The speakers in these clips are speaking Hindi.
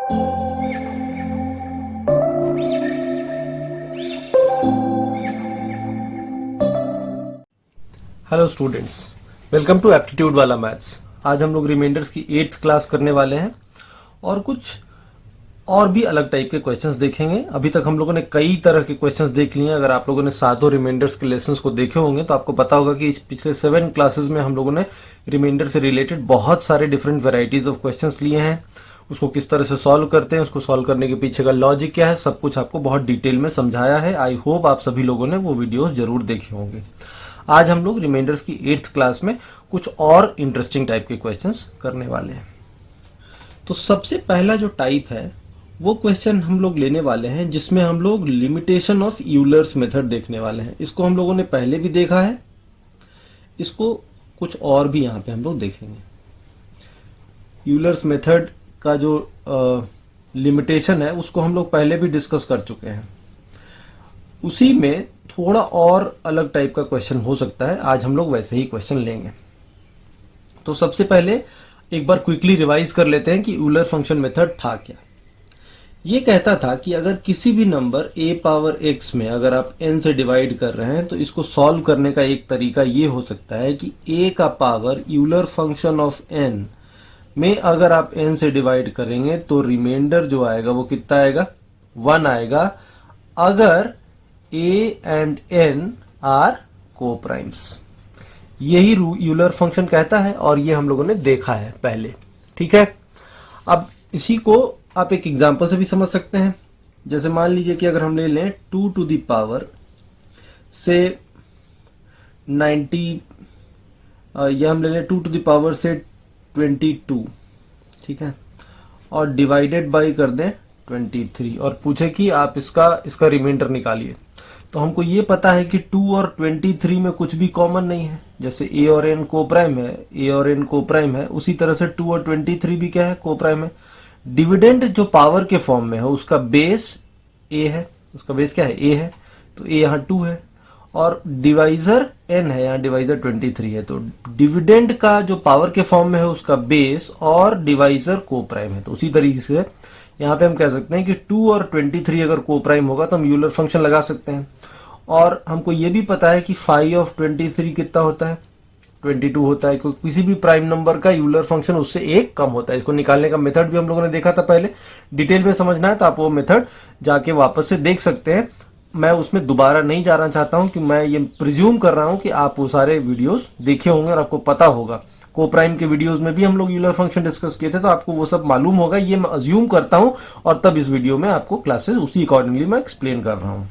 Hello students, welcome to aptitude वाला मैथ्स। आज हम लोग रिमाइंडर्स की 8th क्लास करने वाले हैं और कुछ और भी अलग टाइप के क्वेश्चंस देखेंगे। अभी तक हम लोगों ने कई तरह के क्वेश्चंस देख लिए हैं। अगर आप लोगों ने सातों रिमाइंडर्स के लेसन्स को देखे होंगे तो आपको पता होगा कि पिछले 7 क्लासेस में हम लोगों ने रिमाइंडर से रिलेटेड बहुत सारे डिफरेंट वेराइटीज ऑफ क्वेश्चंस लिए हैं। उसको किस तरह से सॉल्व करते हैं, उसको सॉल्व करने के पीछे का लॉजिक क्या है, सब कुछ आपको बहुत डिटेल में समझाया है। आई होप आप सभी लोगों ने वो वीडियोस जरूर देखे होंगे। आज हम लोग रिमाइंडर्स की 8th क्लास में कुछ और इंटरेस्टिंग टाइप के क्वेश्चंस करने वाले हैं। तो सबसे पहला जो टाइप है वो क्वेश्चन हम लोग लेने वाले हैं जिसमें हम लोग लिमिटेशन ऑफ यूलर्स मेथड देखने वाले हैं। इसको हम लोगों ने पहले भी देखा है, इसको कुछ और भी यहां पे हम लोग देखेंगे। यूलर्स मेथड का जो लिमिटेशन है उसको हम लोग पहले भी डिस्कस कर चुके हैं। उसी में थोड़ा और अलग टाइप का क्वेश्चन हो सकता है। आज हम लोग वैसे ही क्वेश्चन लेंगे। तो सबसे पहले एक बार क्विकली रिवाइज कर लेते हैं कि यूलर फंक्शन मेथड था क्या। ये कहता था कि अगर किसी भी नंबर a पावर x में अगर आप n से डिवाइड कर रहे हैं तो इसको सॉल्व करने का एक तरीका ये हो सकता है कि a का power Euler function of n में अगर आप n से डिवाइड करेंगे तो रिमाइंडर जो आएगा वो कितना आएगा, 1 आएगा, अगर a एंड n आर को-प्राइम्स। यही यूलर फंक्शन कहता है और ये हम लोगों ने देखा है पहले। ठीक है, अब इसी को आप एक एग्जांपल से भी समझ सकते हैं। जैसे मान लीजिए कि अगर हम ले लें 2 टू द पावर से 90 या हम ले लें 2 टू द पावर से 22, ठीक है, और डिवाइडेड बाय कर दें 23 और पूछे कि आप इसका रिमाइंडर निकालिए। तो हमको ये पता है कि 2 और 23 में कुछ भी कॉमन नहीं है। जैसे a और n को-प्राइम है, a और n को-प्राइम है, उसी तरह से 2 और 23 भी क्या है, को-प्राइम है। डिविडेंड जो पावर के फॉर्म में है उसका बेस a है, उसका बेस क्या है, a है, तो a यहाँ 2 है और डिवाइजर n है, यहाँ डिवाइजर 23 है। तो डिविडेंड का जो पावर के फॉर्म में है उसका बेस और डिवाइजर को-प्राइम है। तो उसी तरीके से यहाँ पे हम कह सकते हैं कि 2 और 23 अगर को-प्राइम होगा तो हम यूलर फंक्शन लगा सकते हैं। और हमको ये भी पता है कि 5 ऑफ 23 कितना होता है, 22 होता है, क्योंकि किसी भी प्राइम नंबर का यूलर फंक्शन उससे एक कम होता है। इसको निकालने का मेथड भी हम लोगों ने देखा था पहले। डिटेल में समझना है तो आप वो मेथड जाके वापस से देख सकते हैं। मैं उसमें दोबारा नहीं जाना चाहता हूं कि मैं ये प्रिज्यूम कर रहा हूं कि आप वो सारे वीडियोस देखे होंगे और आपको पता होगा। को-प्राइम के वीडियोस में भी हम लोग यूलर फंक्शन डिस्कस किए थे, तो आपको वो सब मालूम होगा, ये मैं अज्यूम करता हूं। और तब इस वीडियो में आपको क्लासेस उसी अकॉर्डिंगली मैं एक्सप्लेन कर रहा हूं।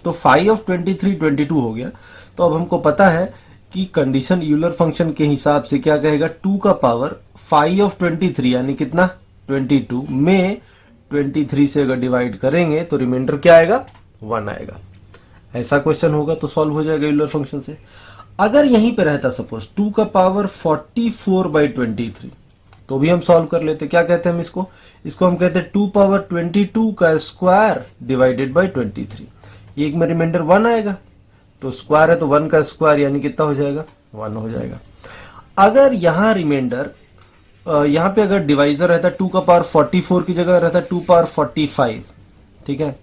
तो 5 ऑफ 23 22 हो गया। तो अब हमको पता है कि कंडीशन यूलर फंक्शन के हिसाब से क्या कहेगा, 2 का पावर 5 ऑफ 23 यानी कितना, 22 में 23 से अगर डिवाइड करेंगे तो रिमाइंडर क्या आएगा, 1 आएगा। ऐसा क्वेश्चन होगा तो सॉल्व हो जाएगा यूलर फंक्शन से। अगर यहीं पे रहता सपोज 2 का पावर 44/23 तो भी हम सॉल्व कर लेते। क्या कहते हैं हम इसको हम कहते हैं 2 पावर 22 का स्क्वायर डिवाइडेड बाय 23। एक में रिमाइंडर 1 आएगा, तो स्क्वायर है तो 1 का स्क्वायर यानी कितना हो जाएगा, 1 हो जाएगा। अगर यहां रिमाइंडर यहां पे अगर डिवाइजर रहता 2 का पावर 44 की जगह रहता 2 पावर 45, ठीक है,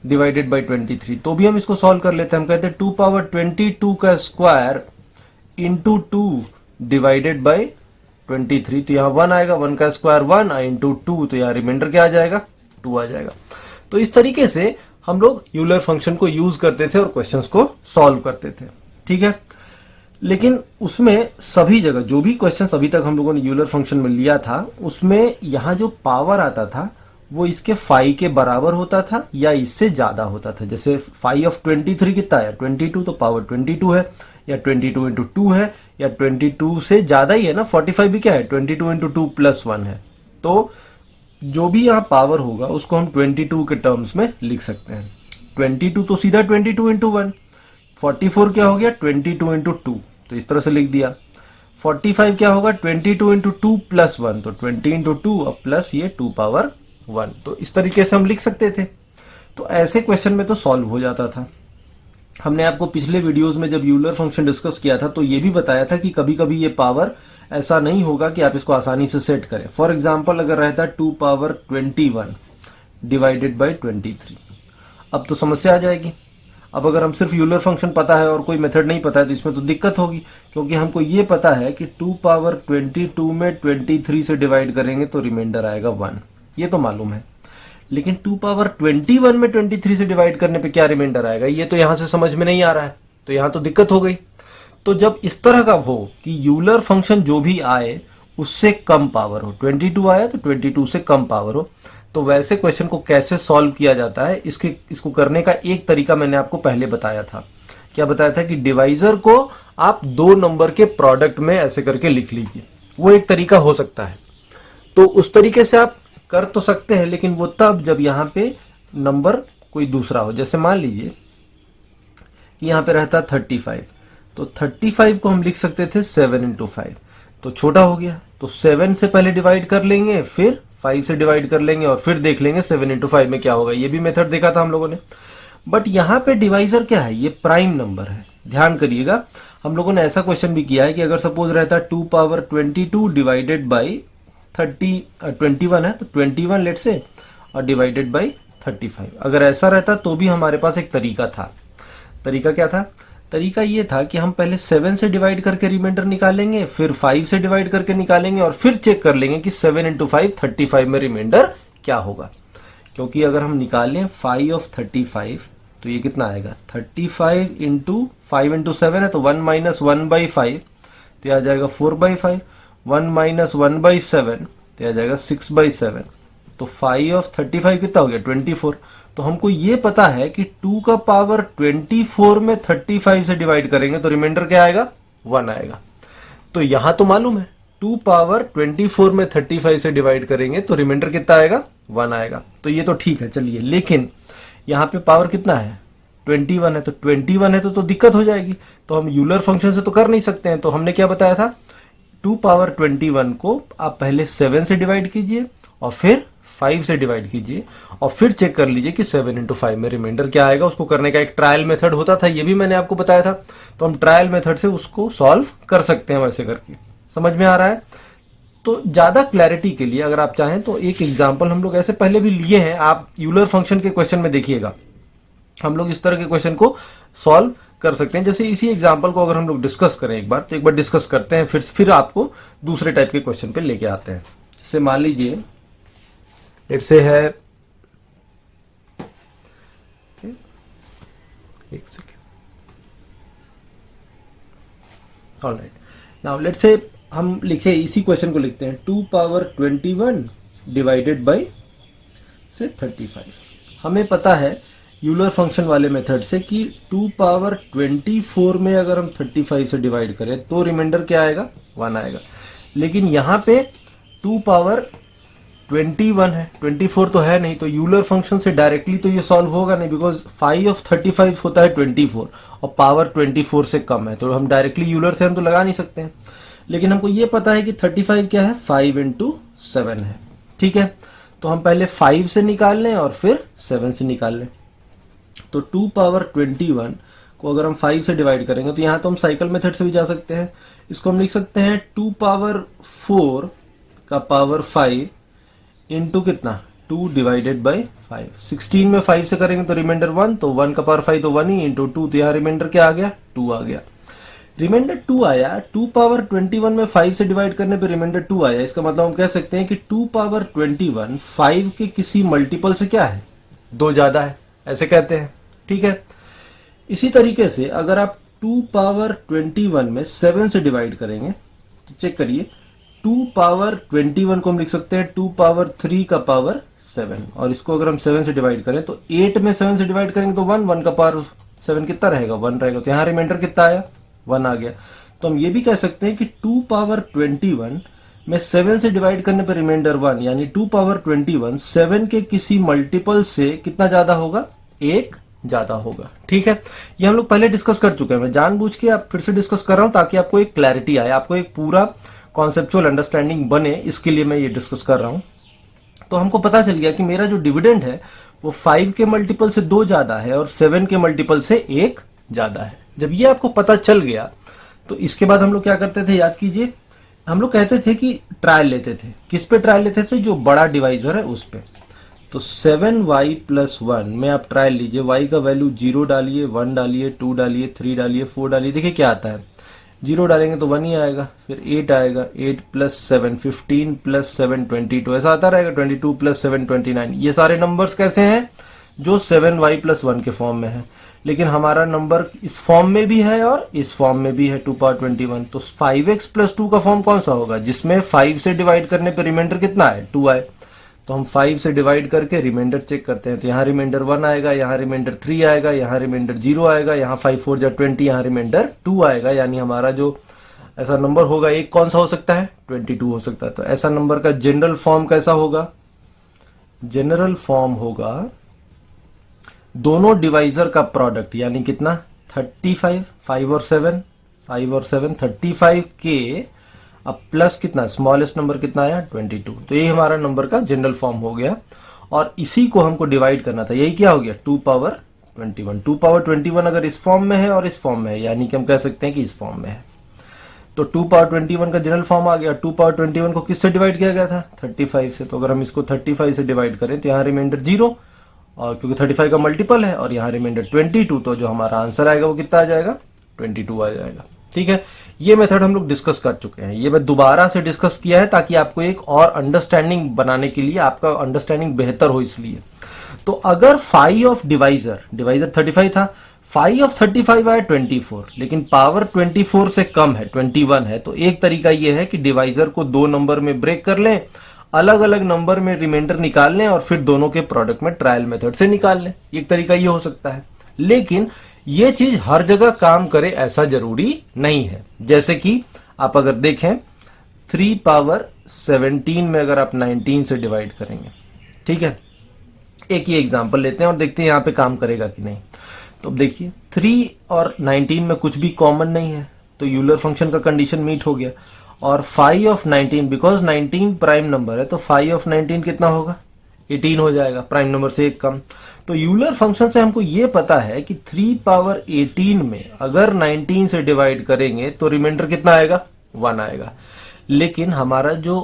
डिवाइडेड बाय 23, तो भी हम इसको सॉल्व कर लेते हैं। हम कहते हैं 2 पावर 22 का स्क्वायर इंटू 2 डिवाइडेड बाय 23, तो यहाँ 1 आएगा, 1 का स्क्वायर 1 इंटू 2, तो यहाँ रिमाइंडर क्या आ जाएगा, 2 आ जाएगा। तो इस तरीके से हम लोग यूलर फंक्शन को यूज करते थे और क्वेश्चंस को सॉल्व करते थे। ठीक है, लेकिन उसमें सभी जगह जो भी क्वेश्चंस अभी तक हम लोगों ने यूलर फंक्शन में लिया था उसमें यहाँ जो पावर आता था वो इसके 5 के बराबर होता था या इससे ज्यादा होता था। जैसे 5 ऑफ 23 कितना है, 22, तो पावर 22 है, या 22 इंटू 2 है, या 22 से ज्यादा ही है ना, 45 भी क्या है, 22 इंटू 2 प्लस 1 है। तो जो भी यहाँ पावर होगा उसको हम 22 के टर्म्स में लिख सकते हैं। 22 तो सीधा 22 इंटू 1, 44 क्या हो गया 22 इंटू 2, तो इस तरह से लिख दिया। 45 क्या होगा 22 इंटू 2 प्लस 1, तो 20 इंटू 2 और प्लस ये 2 पावर 1, तो इस तरीके से हम लिख सकते थे। तो ऐसे क्वेश्चन में तो सॉल्व हो जाता था। हमने आपको पिछले वीडियोस में जब यूलर फंक्शन डिस्कस किया था तो ये भी बताया था कि कभी कभी ये पावर ऐसा नहीं होगा कि आप इसको आसानी से सेट करें। फॉर एग्जाम्पल अगर रहता 2 पावर 21 डिवाइडेड बाई 23, अब तो समस्या आ जाएगी। अब अगर हम सिर्फ यूलर फंक्शन पता है और कोई मेथड नहीं पता है तो इसमें तो दिक्कत होगी, क्योंकि हमको ये पता है कि 2 पावर 22 में 23 से डिवाइड करेंगे तो रिमाइंडर आएगा 1, ये तो मालूम है। लेकिन 2 पावर 21 में 23 से डिवाइड करने पे क्या रिमाइंडर आएगा, ये तो यहां से समझ में नहीं आ रहा है, तो यहां तो दिक्कत हो गई। तो जब इस तरह का हो कि यूलर फंक्शन जो भी आए उससे कम पावर हो, 22 आया तो 22 से कम पावर हो, तो वैसे क्वेश्चन को कैसे सॉल्व किया जाता है, इसको करने का एक तरीका मैंने आपको पहले बताया था। क्या बताया था कि डिवाइजर को आप दो नंबर के प्रोडक्ट में ऐसे करके लिख लीजिए, वो एक तरीका हो सकता है। तो उस तरीके से आप कर तो सकते हैं, लेकिन वो तब जब यहां पे नंबर कोई दूसरा हो। जैसे मान लीजिए कि यहां पे रहता 35, तो 35 को हम लिख सकते थे 7 इंटू 5, तो छोटा हो गया, तो 7 से पहले डिवाइड कर लेंगे, फिर 5 से डिवाइड कर लेंगे और फिर देख लेंगे 7 इंटू 5 में क्या होगा। ये भी मेथड देखा था हम लोगों ने। बट यहां पे डिवाइजर क्या है, ये प्राइम नंबर है। ध्यान करिएगा, हम लोगों ने ऐसा क्वेश्चन भी किया है कि अगर सपोज रहता 2 पावर 22 डिवाइडेड बाई 21 है तो 21 लेट से और डिवाइडेड बाई 35, अगर ऐसा रहता तो भी हमारे पास एक तरीका था। तरीका क्या था? तरीका ये था कि हम पहले 7 से डिवाइड करके रिमाइंडर निकालेंगे, फिर 5 से डिवाइड करके निकालेंगे और फिर चेक कर लेंगे कि 7 इंटू 5 35 में रिमाइंडर क्या होगा। क्योंकि अगर हम निकालें 5 ऑफ 35 तो ये कितना आएगा, 35 इंटू 5 इंटू 7 है तो 1 माइनस 1/5, तो आ जाएगा 4/5, 1 माइनस 1/7 तो आ जाएगा 6/7, तो 5 ऑफ 35 कितना हो गया, 24। तो हमको ये पता है कि 2 का पावर 24 में 35 से डिवाइड करेंगे तो रिमाइंडर क्या आएगा, 1 आएगा। तो यहां तो मालूम है 2 पावर 24 में 35 से डिवाइड करेंगे तो रिमाइंडर कितना आएगा, 1 आएगा। तो ये तो ठीक है, चलिए। लेकिन यहां पे पावर कितना है, 21 है, तो 21 है तो दिक्कत हो जाएगी, तो हम यूलर फंक्शन से तो कर नहीं सकते हैं। तो हमने क्या बताया था, 2 पावर 21 को आप पहले 7 से डिवाइड कीजिए और फिर 5 से डिवाइड कीजिए और फिर चेक कर लीजिए कि 7 इंटू 5 में रिमाइंडर क्या आएगा। उसको करने का एक ट्रायल मेथड होता था, ये भी मैंने आपको बताया था। तो हम ट्रायल मेथड से उसको सॉल्व कर सकते हैं वैसे करके। समझ में आ रहा है? तो ज्यादा क्लैरिटी के लिए अगर आप चाहें तो एक एग्जाम्पल हम लोग ऐसे पहले भी लिए हैं, आप यूलर फंक्शन के क्वेश्चन में देखिएगा, हम लोग इस तरह के क्वेश्चन को सॉल्व कर सकते हैं। जैसे इसी एग्जाम्पल को अगर हम लोग डिस्कस करें एक बार, तो एक बार डिस्कस करते हैं, फिर आपको दूसरे टाइप के क्वेश्चन पे लेके आते हैं। जैसे मान लीजिए लेट्स से है, एक second, alright, now let's say हम लिखे इसी क्वेश्चन को लिखते हैं 2 पावर 21 डिवाइडेड बाई से 35। हमें पता है यूलर फंक्शन वाले मेथड से कि 2 पावर 24 में अगर हम 35 से डिवाइड करें तो रिमाइंडर क्या आएगा, 1 आएगा। लेकिन यहां पे 2 पावर 21 है, 24 तो है नहीं, तो यूलर फंक्शन से डायरेक्टली तो ये सॉल्व होगा नहीं, बिकॉज 5 ऑफ 35 होता है 24 और पावर 24 से कम है, तो हम डायरेक्टली यूलर थ्योरम तो लगा नहीं सकते हैं। लेकिन हमको ये पता है कि 35 क्या है, 5 इंटू 7 है। ठीक है, तो हम पहले 5 से निकाल लें और फिर 7 से निकाल लें। तो 2 पावर 21 को अगर हम 5 से डिवाइड करेंगे तो यहां तो हम साइकिल मेथड से भी जा सकते हैं। इसको हम लिख सकते हैं 2 पावर 4 का पावर 5 इंटू कितना, 2 डिवाइडेड बाई 5। 16 में 5 से करेंगे तो रिमाइंडर 1, तो 1 का पावर 5 तो 1 ही, इंटू 2, तो यहाँ रिमाइंडर क्या आ गया, 2 आ गया। रिमाइंडर 2 आया, 2 पावर 21 में 5 से डिवाइड करने पे रिमाइंडर 2 आया। इसका मतलब हम कह सकते हैं कि 2 पावर 21 5 के किसी मल्टीपल से क्या है, 2 ज्यादा है, ऐसे कहते हैं। ठीक है, इसी तरीके से अगर आप 2 पावर 21 में 7 से डिवाइड करेंगे तो चेक करिए, 2 पावर 21 को हम लिख सकते हैं 2 पावर 3 का पावर 7, और इसको अगर हम 7 से डिवाइड करें तो 8 में 7 से डिवाइड करेंगे तो 1 का पावर 7 कितना रहेगा, 1 रहेगा। तो यहाँ रिमाइंडर कितना आया, 1 आ गया। तो हम ये भी कह सकते हैं कि 2 पावर 21 में 7 से डिवाइड करने पर रिमाइंडर 1, यानी 2 पावर 21 7 के किसी मल्टीपल से कितना ज्यादा होगा, 1 ज्यादा होगा। ठीक है, ये हम लोग पहले डिस्कस कर चुके हैं। मैं जानबूझ के आप फिर से डिस्कस कर रहा हूं ताकि आपको एक क्लैरिटी आए, आपको एक पूरा कॉन्सेप्चुअल अंडरस्टैंडिंग बने, इसके लिए मैं ये डिस्कस कर रहा हूं। तो हमको पता चल गया कि मेरा जो डिविडेंड है वो 5 के मल्टीपल से 2 ज्यादा है और 7 के मल्टीपल से 1 ज्यादा है। जब ये आपको पता चल गया तो इसके बाद हम लोग क्या करते थे, याद कीजिए, हम लोग कहते थे कि ट्रायल लेते थे। किस पे ट्रायल लेते थे? जो बड़ा डिवाइजर है उस पे। तो 7y + 1 में आप ट्रायल लीजिए, y का वैल्यू 0 डालिए, 1 डालिए, 2 डालिए, 3 डालिए, 4 डालिए, देखिए क्या आता है। 0 डालेंगे तो 1 ही आएगा, फिर 8 आएगा, 8 + 7 15 + 7 22, ऐसा आता रहेगा। 22 + 7 29। ये सारे नंबर्स कैसे हैं? जो 7y + 1 के फॉर्म में है। लेकिन हमारा नंबर इस फॉर्म में भी है और इस फॉर्म में भी है, 2 ^ 21। तो 5x + 2 का फॉर्म कौन सा होगा? जिसमें 5 से डिवाइड करने पे रिमाइंडर कितना है? 2 आए। तो हम 5 से डिवाइड करके रिमाइंडर चेक करते हैं। तो यहाँ रिमाइंडर 1 आएगा, यहाँ रिमाइंडर 3 आएगा, यहाँ रिमाइंडर 0 आएगा, यहाँ 5 4 = 20, यहाँ रिमाइंडर 2 आएगा। यानी हमारा जो ऐसा नंबर होगा एक कौन सा हो सकता है? 22 हो सकता है। तो ऐसा नंबर का जनरल फॉर्म कैसा होगा? जनरल फॉर्म होगा दोनों डिवाइजर का प्रोडक्ट, यानी कितना? 35, 5 और 7, 5 और 7 35 के, अब प्लस कितना, स्मॉलेस्ट नंबर कितना आया? 22। तो यही हमारा नंबर का जनरल फॉर्म हो गया और इसी को हमको डिवाइड करना था। यही क्या हो गया? 2 ^ 21। 2 ^ 21 अगर इस फॉर्म में है और इस फॉर्म में है, यानी कि हम कह सकते हैं कि इस फॉर्म में है। तो 2 ^ 21 का जनरल फॉर्म आ गया। 2 ^ 21 को किससे डिवाइड किया गया था? 35 से। तो अगर हम इसको 35 से डिवाइड करें तो यहाँ रिमाइंडर 0, और क्योंकि 35 का मल्टीपल है, और यहाँ रिमाइंडर 22, तो जो हमारा आंसर आएगा वो कितना आ जाएगा? 22 आ जाएगा। ठीक है, ये मेथड हम लोग डिस्कस कर चुके हैं। ये मैं दोबारा से डिस्कस किया है ताकि आपको एक और अंडरस्टैंडिंग बनाने के लिए, आपका अंडरस्टैंडिंग बेहतर हो इसलिए। तो अगर फाई ऑफ डिवाइजर 35 था, फाई ऑफ 35 आया 24, लेकिन पावर 24 से कम है, 21 है, तो एक तरीका यह है कि डिवाइजर को 2 नंबर में ब्रेक कर लें, अलग अलग नंबर में रिमाइंडर निकाल लें और फिर दोनों के प्रोडक्ट में ट्रायल मेथड से निकाल लें। एक तरीका ये हो सकता है, लेकिन ये चीज हर जगह काम करे ऐसा जरूरी नहीं है। जैसे कि आप अगर देखें 3 ^ 17 में अगर आप 19 से डिवाइड करेंगे, ठीक है, एक ही एग्जांपल लेते हैं और देखते हैं यहां पे काम करेगा कि नहीं। तो देखिए 3 और 19 में कुछ भी कॉमन नहीं है, तो यूलर फंक्शन का कंडीशन मीट हो गया। और 5 ऑफ 19, बिकॉज 19 प्राइम नंबर है, तो 5 ऑफ 19 कितना होगा? 18 हो जाएगा, प्राइम नंबर से एक कम। तो यूलर फंक्शन से हमको ये पता है कि 3 ^ 18 में अगर 19 से डिवाइड करेंगे तो रिमाइंडर कितना आएगा? 1 आएगा। लेकिन हमारा जो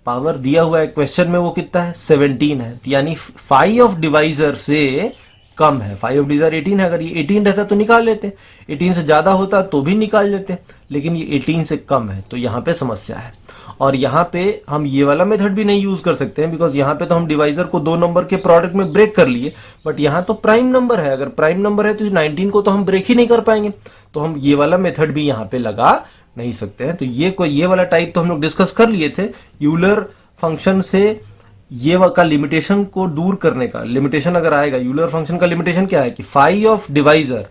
पावर दिया हुआ है क्वेश्चन में वो कितना है? 17 है, यानी 5 ऑफ डिवाइजर से कम है। 5 ऑफ डिवाइजर 18 है, अगर ये 18 रहता तो निकाल लेते, 18 से ज्यादा होता तो भी निकाल लेते, लेकिन ये 18 से कम है, तो यहाँ पे समस्या है। और यहाँ पे हम ये वाला मेथड भी नहीं यूज कर सकते हैं, बिकॉज यहाँ पे तो हम डिवाइजर को 2 नंबर के प्रोडक्ट में ब्रेक कर लिए, बट यहाँ तो प्राइम नंबर है। अगर प्राइम नंबर है तो 19 को तो हम ब्रेक ही नहीं कर पाएंगे, तो हम ये वाला मेथड भी यहाँ पे लगा नहीं सकते हैं। तो ये वाला टाइप तो हम लोग डिस्कस कर लिए थे। यूलर फंक्शन से ये का लिमिटेशन को दूर करने का, लिमिटेशन अगर आएगा, यूलर फंक्शन का लिमिटेशन क्या है कि 5 ऑफ डिवाइजर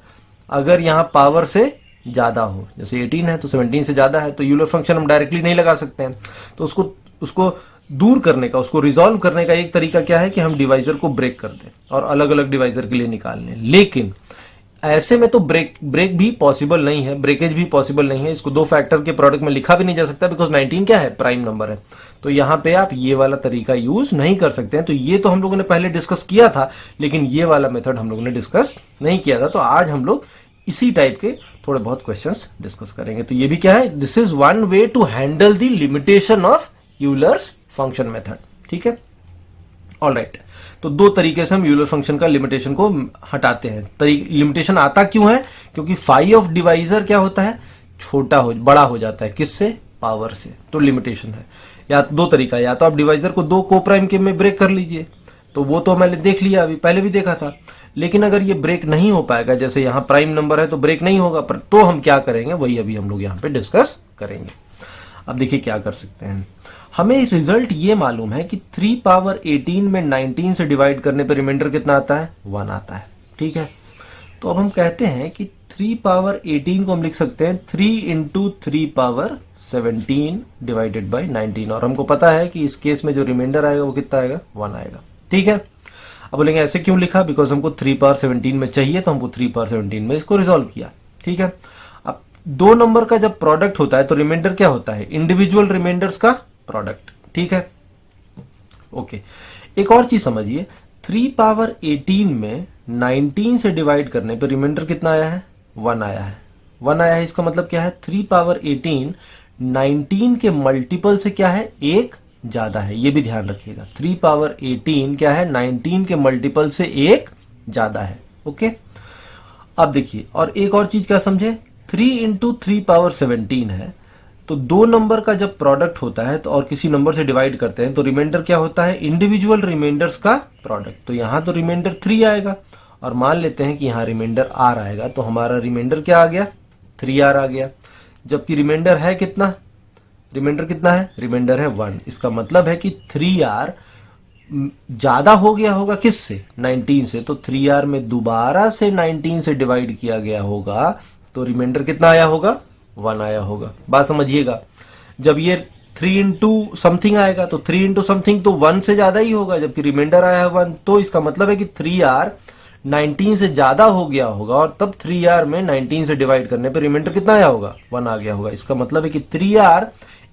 अगर यहाँ पावर से ज्यादा हो, जैसे 18 है तो 17 से ज्यादा है, तो यूलर फंक्शन हम डायरेक्टली नहीं लगा सकते हैं। तो उसको दूर करने का, उसको रिजॉल्व करने का एक तरीका क्या है कि हम डिवाइजर को ब्रेक कर दें और अलग अलग डिवाइजर के लिए निकाल लें। लेकिन ऐसे में तो ब्रेक भी पॉसिबल नहीं है, ब्रेकेज भी पॉसिबल नहीं है। इसको 2 फैक्टर के प्रोडक्ट में लिखा भी नहीं जा सकता, बिकॉज 19 क्या है? प्राइम नंबर है। तो यहां पे आप ये वाला तरीका यूज नहीं कर सकते हैं। तो ये तो हम लोगों ने पहले डिस्कस किया था, लेकिन ये वाला मेथड हम लोगों ने डिस्कस नहीं किया था। तो आज हम लोग इसी टाइप के थोड़े बहुत क्वेश्चंस डिस्कस करेंगे। तो ये भी क्या है? This is one way to handle the limitation of Euler's function method. ठीक है, ऑलराइट। तो 2 तरीके से हम यूलर फंक्शन का लिमिटेशन को हटाते हैं। लिमिटेशन आता क्यों है? क्योंकि 5 ऑफ डिवाइजर क्या होता है? बड़ा हो जाता है, किससे? पावर से। तो लिमिटेशन है। या 2 तरीका, या तो आप डिवाइजर को 2 कोप्राइम के में ब्रेक कर लीजिए, तो वो तो मैंने देख लिया, अभी पहले भी देखा था। लेकिन अगर ये ब्रेक नहीं हो पाएगा, जैसे यहां प्राइम नंबर है तो ब्रेक नहीं होगा, पर तो हम क्या करेंगे वही अभी हम लोग यहां पे डिस्कस करेंगे। अब देखिए क्या कर सकते हैं। हमें रिजल्ट ये मालूम है कि 3 ^ 18 में 19 से डिवाइड करने पर रिमाइंडर कितना आता है? 1 आता है। ठीक है, तो अब हम कहते हैं कि 3 ^ 18 को हम लिख सकते हैं 3 × 3 ^ 17 डिवाइडेड बाई 19, और हमको पता है कि इस केस में जो रिमाइंडर आएगा वो कितना आएगा? 1 आएगा। ठीक है, अब बोलेंगे ऐसे क्यों लिखा? बिकॉज हमको 3 ^ 17 में चाहिए, तो हमको 3 ^ 17 में इसको रिजॉल्व किया। ठीक है, अब 2 नंबर का जब प्रोडक्ट होता है तो रिमाइंडर क्या होता है? इंडिविजुअल रिमाइंडर्स का प्रोडक्ट। ठीक है, ओके। एक और चीज समझिए, 3 ^ 18 में 19 से डिवाइड करने पर रिमाइंडर कितना आया है? 1 आया है। 1 आया है, इसका मतलब क्या है 3 पावर 18 19 के मल्टीपल से क्या है, एक ज्यादा है। ये भी ध्यान रखिएगा, 3 पावर 18 क्या है, 19 के मल्टीपल से एक ज्यादा है। ओके, अब देखिए और एक और चीज क्या समझे, 3 इंटू 3 पावर 17 है। तो दो नंबर का जब प्रोडक्ट होता है तो और किसी नंबर से डिवाइड करते हैं तो रिमाइंडर क्या होता है, इंडिविजुअल रिमाइंडर्स का प्रोडक्ट। तो यहां तो रिमाइंडर 3 आएगा और मान लेते हैं कि यहां रिमाइंडर r आएगा, तो हमारा रिमाइंडर क्या आ गया, 3r आ गया। जबकि रिमाइंडर है कितना, रिमाइंडर कितना है, रिमाइंडर है 1। इसका मतलब है कि 3r ज्यादा हो गया होगा किससे, 19 से। तो 3r में दोबारा से 19 से डिवाइड किया गया होगा तो रिमाइंडर कितना आया होगा, 1 आया होगा। बात समझिएगा, जब ये 3 इंटू समथिंग आएगा तो 3 इंटू समथिंग तो 1 से ज्यादा ही होगा, जबकि रिमाइंडर आया है 1। तो इसका मतलब है कि 3r 19 से ज्यादा हो गया होगा और तब 3r में 19 से डिवाइड करने पर रिमाइंडर कितना आया होगा, 1 आ गया होगा। इसका मतलब है कि 3r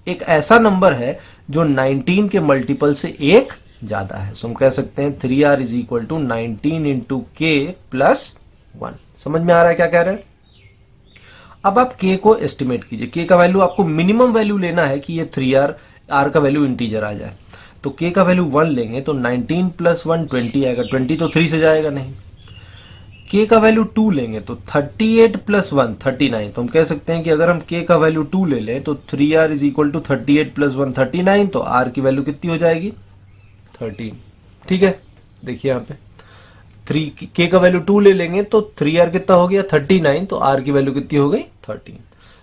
एक ऐसा नंबर है जो 19 के मल्टीपल से एक ज्यादा है। सो हम कह सकते हैं 3r is equal to 19 into k plus 1। समझ में आ रहा है क्या कह रहे हैं। अब आप k को एस्टिमेट कीजिए, k का वैल्यू आपको मिनिमम वैल्यू लेना है कि ये 3r, r का वैल्यू इंटीजर आ जाए। तो k का वैल्यू 1 लेंगे तो 19 प्लस 1 20 आएगा, 20 तो 3 से जाएगा नहीं। k का वैल्यू 2 लेंगे तो 38 प्लस 1 39। तो हम कह सकते हैं कि अगर हम k का वैल्यू 2 ले लें तो 3r is equal to 38 plus 1 39। तो r की वैल्यू कितनी हो जाएगी, 13। ठीक है, देखिए यहाँ पे 3 k का वैल्यू 2 ले लेंगे तो 3r कितना हो गया 39। तो r की वैल्यू कितनी हो गई 13।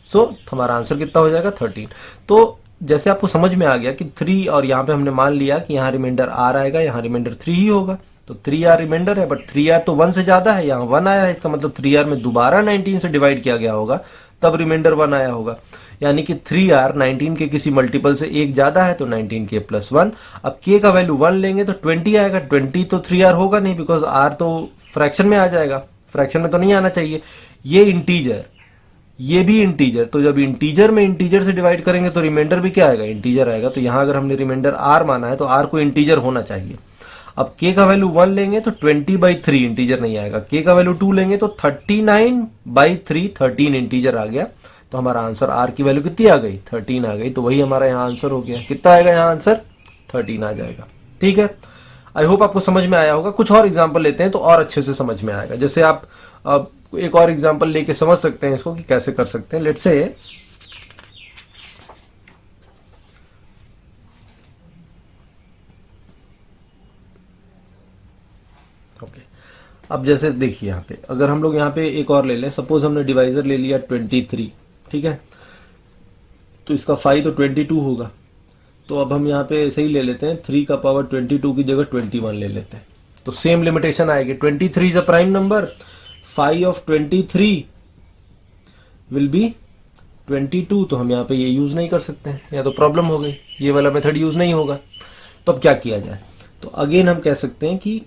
सो हमारा आंसर कितना हो जाएगा 13। तो जैसे आपको समझ में आ गया कि 3 और यहाँ पे हमने मान लिया कि यहाँ रिमाइंडर r आएगा, यहाँ रिमाइंडर 3 ही होगा। तो 3r रिमाइंडर है, बट 3r तो 1 से ज्यादा है, यहाँ 1 आया है। इसका मतलब 3r में दोबारा 19 से डिवाइड किया गया होगा तब रिमाइंडर 1 आया होगा। यानी कि 3r 19 के किसी मल्टीपल से एक ज्यादा है, तो 19k प्लस 1। अब k का वैल्यू 1 लेंगे तो 20 आएगा। 20 तो 3r होगा नहीं, बिकॉज r तो फ्रैक्शन में आ जाएगा, फ्रैक्शन में तो नहीं आना चाहिए। ये इंटीजर, ये भी इंटीजर, तो जब इंटीजर में इंटीजर से डिवाइड करेंगे तो रिमाइंडर भी क्या आएगा, इंटीजर आएगा। तो यहां अगर हमने रिमाइंडर r माना है तो r को इंटीजर होना चाहिए। अब k का वैल्यू 1 लेंगे तो 20/3 इंटीजर नहीं आएगा। k का वैल्यू 2 लेंगे तो 39/3 13 इंटीजर आ गया। तो हमारा आंसर r की वैल्यू कितनी आ गई, 13 आ गई। तो वही हमारा यहाँ आंसर हो गया। कितना आएगा यहाँ आंसर, 13 आ जाएगा। ठीक है, आई होप आपको समझ में आया होगा। कुछ और एग्जाम्पल लेते हैं तो और अच्छे से समझ में आएगा। जैसे आप एक और एग्जाम्पल लेके समझ सकते हैं इसको कि कैसे कर सकते हैं। लेट्स से ओके, अब जैसे देखिए यहाँ पे अगर हम लोग यहाँ पे एक और ले लें, सपोज हमने डिवाइजर ले लिया 23। ठीक है, तो इसका 5 तो 22 होगा। तो अब हम यहाँ पे ऐसे ही ले लेते हैं, 3 का पावर 22 की जगह 21 ले लेते हैं। तो सेम लिमिटेशन आएगी, 23 is a prime number, 5 of 23 will be 22। तो हम यहाँ पे ये यूज नहीं कर सकते हैं, या तो प्रॉब्लम हो गई, ये वाला मेथड यूज नहीं होगा। तो अब क्या किया जाए, तो अगेन हम कह सकते हैं कि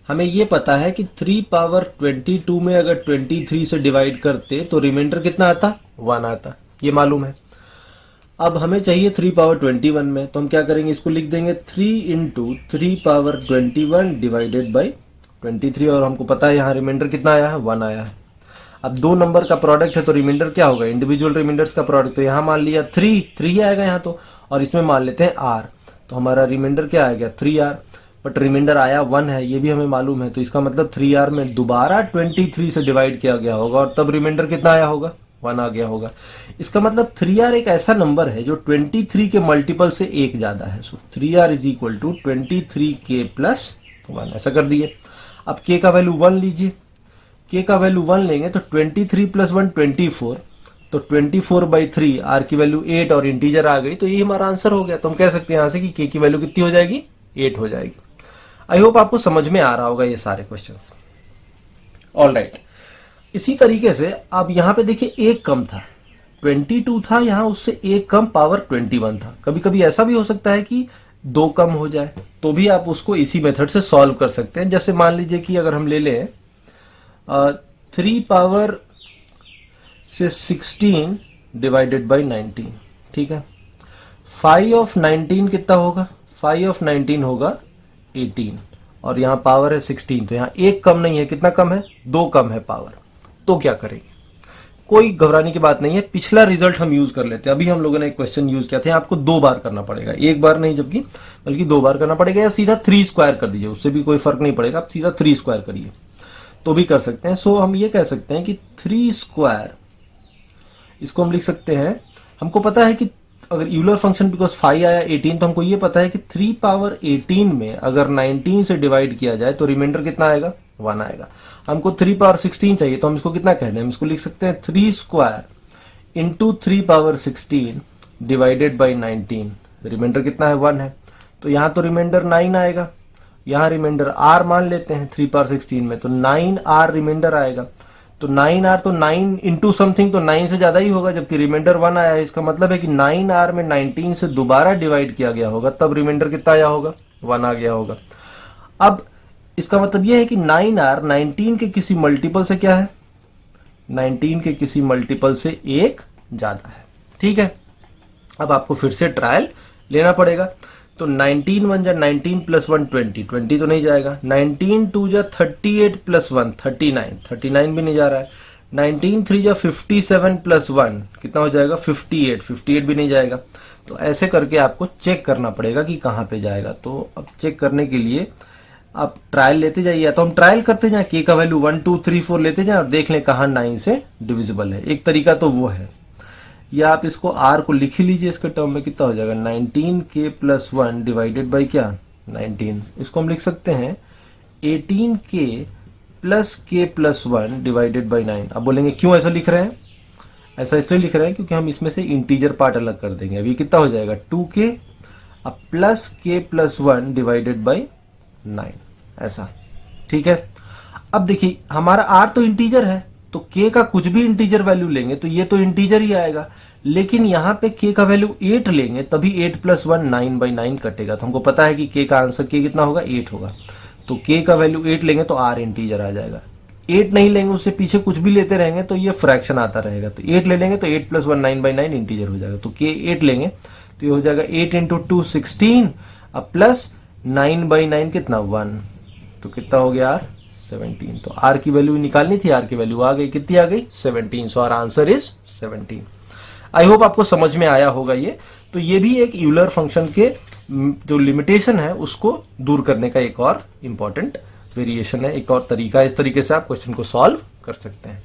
हमें ये पता है कि 3 पावर 22 में अगर 23 से डिवाइड करते तो रिमाइंडर कितना आता, 1 आता, ये मालूम है। अब हमें चाहिए 3 पावर 21 में, तो हम क्या करेंगे, इसको लिख देंगे 3 इंटू 3 पावर 21 डिवाइडेड बाई 23। और हमको पता है यहाँ रिमाइंडर कितना आया है, 1 आया है। अब दो नंबर का प्रोडक्ट है तो रिमाइंडर क्या होगा, इंडिविजुअल रिमाइंडर्स का प्रोडक्ट। तो यहाँ मान लिया 3 आएगा यहाँ तो, और इसमें मान लेते हैं r। तो हमारा रिमाइंडर क्या आ गया 3r, बट रिमाइंडर आया 1 है, ये भी हमें मालूम है। तो इसका मतलब 3r में दोबारा 23 से डिवाइड किया गया होगा और तब रिमाइंडर कितना आया होगा, 1 आ गया होगा। इसका मतलब 3r एक ऐसा नंबर है जो 23 के मल्टीपल से एक ज्यादा है। So 3r is equal to 23k plus 1, ऐसा कर दिए। अब k का वैल्यू 1 लीजिए, k का वैल्यू 1 लेंगे तो 23 प्लस 1 24। तो 24/3, r की वैल्यू 8 और इंटीजर आ गई। तो ये हमारा आंसर हो गया। तो हम कह सकते हैं यहां से कि k की वैल्यू कितनी हो जाएगी, 8 हो जाएगी। आई होप आपको समझ में आ रहा होगा ये सारे क्वेश्चंस। ऑल राइट, इसी तरीके से अब यहां पे देखिए एक कम था, 22 था, यहां उससे एक कम पावर 21 था। कभी कभी ऐसा भी हो सकता है कि 2 कम हो जाए, तो भी आप उसको इसी मेथड से सॉल्व कर सकते हैं। जैसे मान लीजिए कि अगर हम ले लें 3 पावर से 16 डिवाइडेड बाई 19। ठीक है, 5 ऑफ 19 कितना होगा, 5 ऑफ 19 होगा 18, और यहाँ पावर है 16। तो यहाँ एक कम नहीं है, कितना कम है, 2 कम है पावर। तो क्या करेंगे। कोई घबराने की बात नहीं है, पिछला रिजल्ट हम यूज कर लेते हैं। अभी हम लोगों ने एक क्वेश्चन यूज किया था, आपको 2 बार करना पड़ेगा, एक बार नहीं जबकि बल्कि 2 बार करना पड़ेगा, या सीधा 3 स्क्वायर कर दीजिए, उससे भी कोई फर्क नहीं पड़ेगा, आप सीधा 3 स्क्वायर करिए तो भी कर सकते हैं। सो हम ये कह सकते हैं कि 3 स्क्वायर, इसको हम लिख सकते हैं, हमको पता है कि अगर यूलर फंक्शन बिकॉज 5 आया 18, तो हमको ये पता है कि 3 पावर 18 में अगर 19 से डिवाइड किया जाए तो रिमाइंडर कितना आएगा, 1 आएगा। हमको 3 पावर 16 चाहिए, तो हम इसको कितना कहते हैं, हम इसको लिख सकते हैं 3 square into 3 power 16 divided by 19, remainder कितना है, 1 है। तो यहां तो रिमाइंडर 9 आएगा, यहां रिमाइंडर आर मान लेते हैं 3 पावर 16 में, तो 9 आर रिमाइंडर आएगा। तो 9 आर तो 9 इंटू समथिंग, तो 9 से ज्यादा ही होगा, जबकि रिमाइंडर 1 आया है। इसका मतलब है कि 9 आर में 19 से दोबारा डिवाइड किया गया होगा, तब रिमाइंडर कितना आया होगा, 1 आ गया होगा। अब इसका मतलब यह है कि 9 आर 19 के किसी मल्टीपल से क्या है, 19 के किसी मल्टीपल से एक ज्यादा है। ठीक है, अब आपको फिर से ट्रायल लेना पड़ेगा। तो 19 1 जा 19 प्लस 1 20, 20 तो नहीं जाएगा। 19 2 जा 38 प्लस 1 39, 39 भी नहीं जा रहा है। 19 3 जा 57 प्लस 1 कितना हो जाएगा, 58, 58 भी नहीं जाएगा। तो ऐसे करके आपको चेक करना पड़ेगा कि कहां पे जाएगा। तो अब चेक करने के लिए आप ट्रायल लेते जाइए, तो हम ट्रायल करते जाए, के का वैल्यू 1 2 3 4 लेते जाए और देख लें कहां 9 से डिविजिबल है। एक तरीका तो वो है, या आप इसको r को लिख ही लीजिए, इसके टर्म में कितना हो जाएगा, 19k प्लस 1 डिवाइडेड बाई क्या, 19। इसको हम लिख सकते हैं 18k plus k plus 1 divided by 9। अब बोलेंगे क्यों ऐसा लिख रहे हैं, ऐसा इसलिए लिख रहे हैं क्योंकि हम इसमें से इंटीजर पार्ट अलग कर देंगे। अभी कितना हो जाएगा, 2k अब plus k plus 1 divided by 9, ऐसा। ठीक है, अब देखिए हमारा r तो इंटीजर है, तो k का कुछ भी इंटीजर वैल्यू लेंगे तो ये तो इंटीजर ही आएगा, लेकिन यहां पे k का वैल्यू 8 लेंगे तभी 8 प्लस 1 9 बाई 9 कटेगा। तो हमको पता है कि k का आंसर k कितना होगा, 8 होगा। तो k का वैल्यू 8 लेंगे तो r इंटीजर आ जाएगा। 8 नहीं लेंगे, उससे पीछे कुछ भी लेते रहेंगे तो ये फ्रैक्शन आता रहेगा। तो 8 ले लेंगे तो 8 प्लस 1 9 बाई 9 इंटीजर हो जाएगा। तो k 8 लेंगे तो ये हो जाएगा 8 इंटू 2 16, अब प्लस 9 बाई 9 कितना, 1, तो कितना हो गया r 17। तो r की वैल्यू निकालनी थी, r की वैल्यू आ गई, कितनी आ गई, 17। So our answer is 17। I hope आपको समझ में आया होगा ये। तो ये भी एक यूलर फंक्शन के जो लिमिटेशन है उसको दूर करने का एक और इंपॉर्टेंट वेरिएशन है, एक और तरीका है। इस तरीके से आप क्वेश्चन को सॉल्व कर सकते हैं।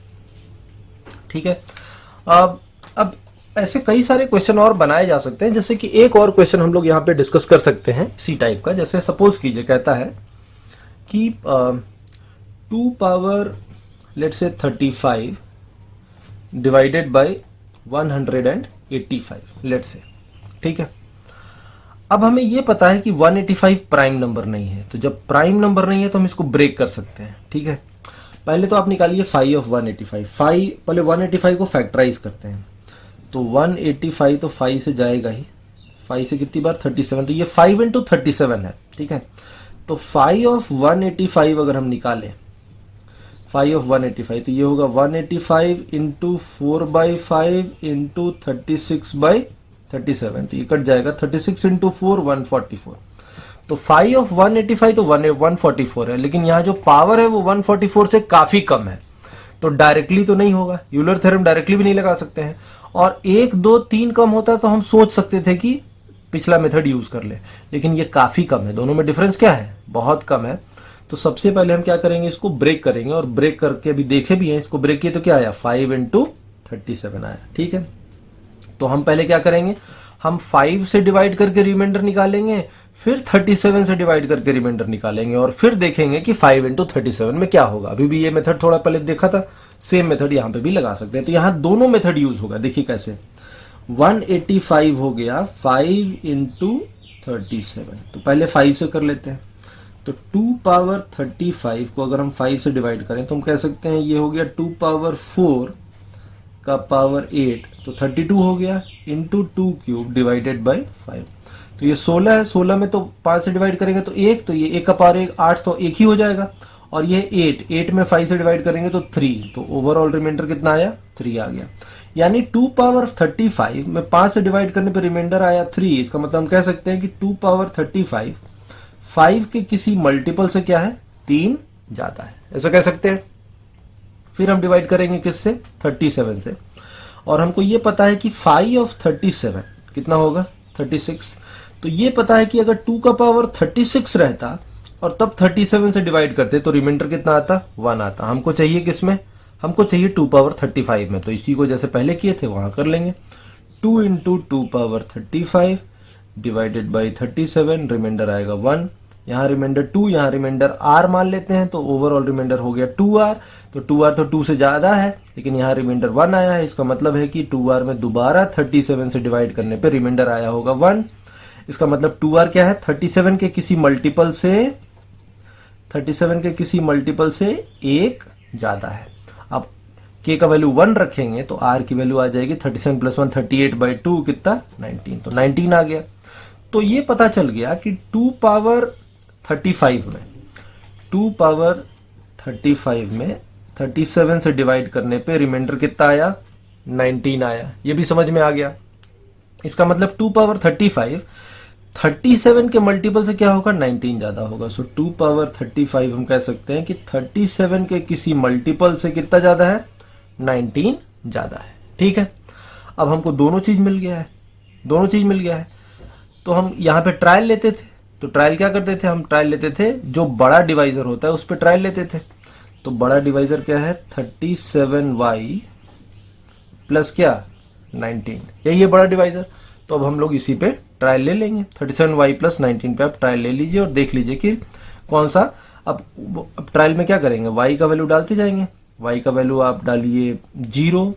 ठीक है, अब ऐसे कई सारे क्वेश्चन और बनाए जा सकते हैं। जैसे कि एक और क्वेश्चन हम लोग यहाँ पे डिस्कस कर सकते हैं इसी टाइप का। जैसे सपोज कीजिए कहता है कि 2 power let's say 35 divided by 185 let's say. ठीक है, अब हमें यह पता है कि 185 प्राइम नंबर नहीं है, तो जब प्राइम नंबर नहीं है तो हम इसको ब्रेक कर सकते हैं। ठीक है, पहले तो आप निकालिए 5 ऑफ 185। 5 पहले 185 को फैक्टराइज करते हैं, तो 185 तो 5 से जाएगा ही, 5 से कितनी बार 37, तो ये 5 इंटू 37 है। ठीक है, तो 5 ऑफ 185 अगर हम निकालें 5 ऑफ 185 तो ये होगा 185 इंटू 4/5 इंटू 36/37, तो ये कट जाएगा 36 इंटू 4 144। तो 5 ऑफ 185 तो 144 है, लेकिन यहां जो पावर है वो 144 से काफी कम है, तो डायरेक्टली तो नहीं होगा। यूलर थ्योरम डायरेक्टली भी नहीं लगा सकते हैं। और 1 2 3 कम होता तो हम सोच सकते थे कि पिछला मेथड यूज कर ले, लेकिन ये काफी कम है। दोनों में डिफरेंस क्या है, बहुत कम है। तो सबसे पहले हम क्या करेंगे, इसको ब्रेक करेंगे, और ब्रेक करके अभी देखे भी हैं, इसको ब्रेक किए तो क्या आया 5 इंटू 37 आया। ठीक है, तो हम पहले क्या करेंगे, हम 5 से डिवाइड करके रिमाइंडर निकालेंगे, फिर 37 से डिवाइड करके रिमाइंडर निकालेंगे, और फिर देखेंगे कि 5 इंटू 37 में क्या होगा। अभी भी ये मेथड थोड़ा पहले देखा था, सेम मेथड यहां पे भी लगा सकते हैं। तो यहां दोनों मेथड यूज होगा। देखिए कैसे, 185 हो गया 5 इंटू 37, तो पहले 5 से कर लेते हैं। तो 2 पावर 35 को अगर हम 5 से डिवाइड करें तो हम कह सकते हैं ये हो गया 2 पावर 4 का पावर 8, तो 32 हो गया इंटू 2 क्यूब डिवाइडेड बाई 5। तो ये 16 है, 16 में तो 5 से डिवाइड करेंगे तो 1, तो ये 1 का पावर 1 8, तो 1 ही हो जाएगा। और ये 8 में 5 से डिवाइड करेंगे तो 3, तो ओवरऑल रिमाइंडर कितना आया, 3 आ गया। यानी 2 पावर 35 में 5 से डिवाइड करने पर रिमाइंडर आया 3। इसका मतलब हम कह सकते हैं कि 2 पावर 35 5 के किसी मल्टीपल से क्या है, 3 जाता है, ऐसा कह सकते हैं। फिर हम डिवाइड करेंगे किससे, 37 से। और हमको ये पता है कि 5 ऑफ 37 कितना होगा, 36। तो ये पता है कि अगर 2 का पावर 36 रहता और तब 37 से डिवाइड करते तो रिमाइंडर कितना आता, 1 आता। हमको चाहिए किसमें, हमको चाहिए 2 पावर 35 में। तो इसी को जैसे पहले किए थे वहां कर लेंगे। 2 into 2 power 35 divided by 37, remainder आएगा 1। यहाँ रिमाइंडर 2, यहाँ रिमाइंडर r मान लेते हैं, तो ओवरऑल रिमाइंडर हो गया 2r। तो 2r तो 2 से ज्यादा है, लेकिन यहाँ रिमाइंडर 1 आया है। इसका मतलब है कि 2r में दोबारा 37 से डिवाइड करने पे रिमाइंडर आया होगा 1। इसका मतलब 2r क्या है, 37 के किसी मल्टीपल से एक ज्यादा है। अब k का वैल्यू 1 रखेंगे तो r की वैल्यू आ जाएगी 37 प्लस 1 38/2 कितना, 19। तो 19 आ गया। तो ये पता चल गया कि 2 पावर 35 में 37 से डिवाइड करने पे रिमाइंडर कितना आया, 19 आया। ये भी समझ में आ गया। इसका मतलब 2 पावर 37 के मल्टीपल से क्या होगा, 19 ज्यादा होगा। सो 2 पावर 35 हम कह सकते हैं कि 37 के किसी मल्टीपल से कितना ज्यादा है, 19 ज्यादा है। ठीक है, अब हमको दोनों चीज मिल गया है। तो हम यहाँ पे ट्रायल लेते थे। तो ट्रायल क्या करते थे, हम ट्रायल लेते थे जो बड़ा डिवाइजर होता है उस पे ट्रायल लेते थे। तो बड़ा डिवाइजर क्या है, 37y प्लस क्या, 19, यही है बड़ा डिवाइजर। तो अब हम लोग इसी पे ट्रायल ले लेंगे। 37y प्लस 19 पे आप ट्रायल ले लीजिए और देख लीजिए कि कौन सा। अब ट्रायल में क्या करेंगे, y का वैल्यू डालते जाएंगे। y का वैल्यू आप डालिए 0,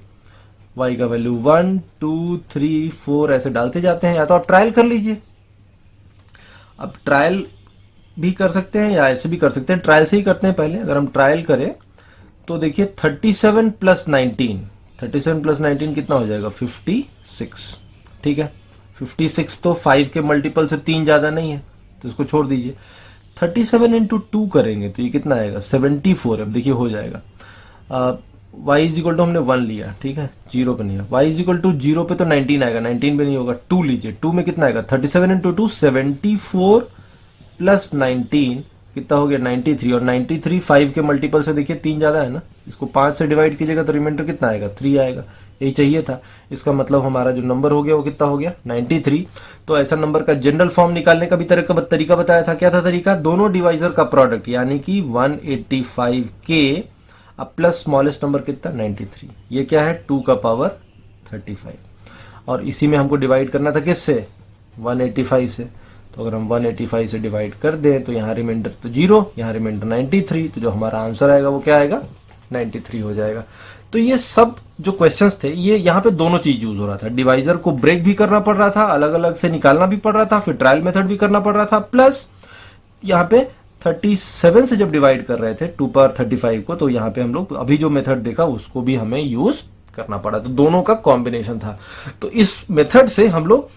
y का वैल्यू 1 2 3 4 ऐसे डालते जाते हैं। या तो आप ट्रायल कर लीजिए, अब ट्रायल भी कर सकते हैं या ऐसे भी कर सकते हैं। ट्रायल से ही करते हैं पहले। अगर हम ट्रायल करें तो देखिए 37 प्लस 19 कितना हो जाएगा, 56। ठीक है, 56 तो 5 के मल्टीपल से 3 ज्यादा नहीं है, तो इसको छोड़ दीजिए। 37 इंटू 2 करेंगे तो ये कितना आएगा, 74। अब देखिए हो जाएगा। y इज इक्वल टू हमने 1 लिया, ठीक है, 0 पे नहीं है। y इज इक्वल टू 0 पे तो 19 आएगा, 19 पे नहीं होगा। 2 लीजिए, 2 में कितना आएगा, 37 इंटू 2 74 प्लस 19 कितना हो गया, 93। और 93 5 के मल्टीपल से देखिए 3 ज्यादा है ना, इसको 5 से डिवाइड कीजिएगा तो रिमाइंडर कितना आएगा, 3 आएगा। यही चाहिए था। इसका मतलब हमारा जो नंबर हो गया वो कितना हो गया, 93। तो ऐसा नंबर का जनरल फॉर्म निकालने का भी तरीका बताया था। क्या था तरीका, दोनों डिवाइजर का प्रोडक्ट यानी कि 185k अब प्लस स्मॉलेस्ट नंबर कितना, 93। ये क्या है, 2 का पावर 35। और इसी में हमको डिवाइड करना था किससे, 185 से। तो अगर हम 185 से डिवाइड कर दें तो यहाँ रिमाइंडर तो 0, यहाँ रिमाइंडर 93। तो जो हमारा आंसर आएगा वो क्या आएगा, 93 हो जाएगा। तो ये सब जो क्वेश्चंस थे, ये यहाँ पे दोनों चीज यूज हो रहा था। डिवाइजर को ब्रेक भी करना पड़ रहा था, अलग अलग से निकालना भी पड़ रहा था, फिर ट्रायल मेथड भी करना पड़ रहा था, प्लस यहाँ पे 37 से जब डिवाइड कर रहे थे 2 पावर 35 को, तो यहाँ पे हम लोग अभी जो मेथड देखा उसको भी हमें यूज करना पड़ा। तो दोनों का कॉम्बिनेशन था। तो इस मेथड से हम लोग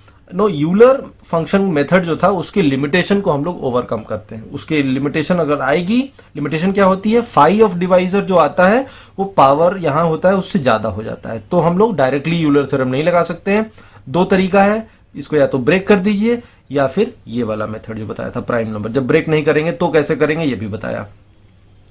यूलर फंक्शन मेथड जो था उसके लिमिटेशन को हम लोग ओवरकम करते हैं। उसके लिमिटेशन अगर आएगी, लिमिटेशन क्या होती है, फाई ऑफ डिवाइजर जो आता है वो पावर यहां होता है उससे ज्यादा हो जाता है। तो हम लोग डायरेक्टली यूलर थ्योरम नहीं लगा सकते हैं। दो तरीका है, इसको या तो ब्रेक कर दीजिए या फिर ये वाला मेथड जो बताया था प्राइम नंबर। जब ब्रेक नहीं करेंगे तो कैसे करेंगे ये भी बताया।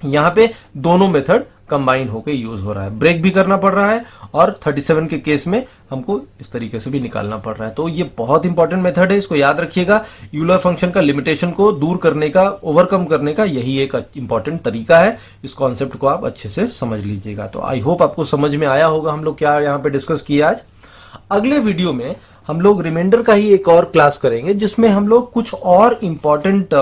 यहां पे दोनों मेथड कंबाइन होकर यूज हो रहा है, ब्रेक भी करना पड़ रहा है और 37 के केस में हमको इस तरीके से भी निकालना पड़ रहा है। तो ये बहुत इंपॉर्टेंट मेथड है, इसको याद रखिएगा। यूलर फंक्शन का लिमिटेशन को दूर करने का, ओवरकम करने का यही एक इंपॉर्टेंट तरीका है। इस कॉन्सेप्ट को आप अच्छे से समझ लीजिएगा। तो आई होप आपको समझ में आया होगा हम लोग क्या यहाँ पे डिस्कस किया आज। अगले वीडियो में हम लोग रिमाइंडर का ही एक और क्लास करेंगे जिसमें हम लोग कुछ और इंपॉर्टेंट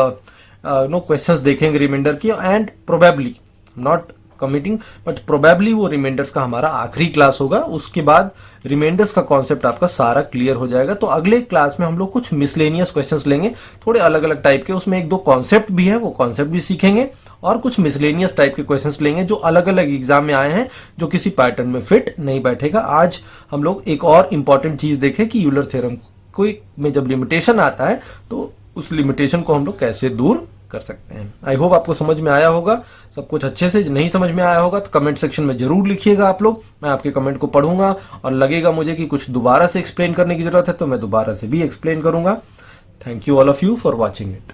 क्वेश्चंस देखेंगे रिमाइंडर की। And probably, not committing but probably वो रिमाइंडर्स का हमारा आखिरी क्लास होगा। उसके बाद रिमाइंडर्स का कॉन्सेप्ट आपका सारा क्लियर हो जाएगा। तो अगले क्लास में हम लोग कुछ मिसलेनियस क्वेश्चंस लेंगे, थोड़े अलग अलग टाइप के। उसमें एक दो कॉन्सेप्ट भी है, वो कॉन्सेप्ट भी सीखेंगे और कुछ मिसलेनियस टाइप के क्वेश्चंस लेंगे जो अलग अलग एग्जाम में आए हैं, जो किसी पैटर्न में फिट नहीं बैठेगा। आज हम लोग एक और इंपॉर्टेंट चीज देखें कि यूलर थ्योरम में जब लिमिटेशन आता है तो उस लिमिटेशन को हम लोग कैसे दूर कर सकते हैं। आई होप आपको समझ में आया होगा सब कुछ अच्छे से। नहीं समझ में आया होगा तो कमेंट सेक्शन में जरूर लिखिएगा आप लोग, मैं आपके कमेंट को पढ़ूंगा और लगेगा मुझे कि कुछ दोबारा से एक्सप्लेन करने की जरूरत है तो मैं दोबारा से भी एक्सप्लेन करूंगा। Thank you all of you for watching it.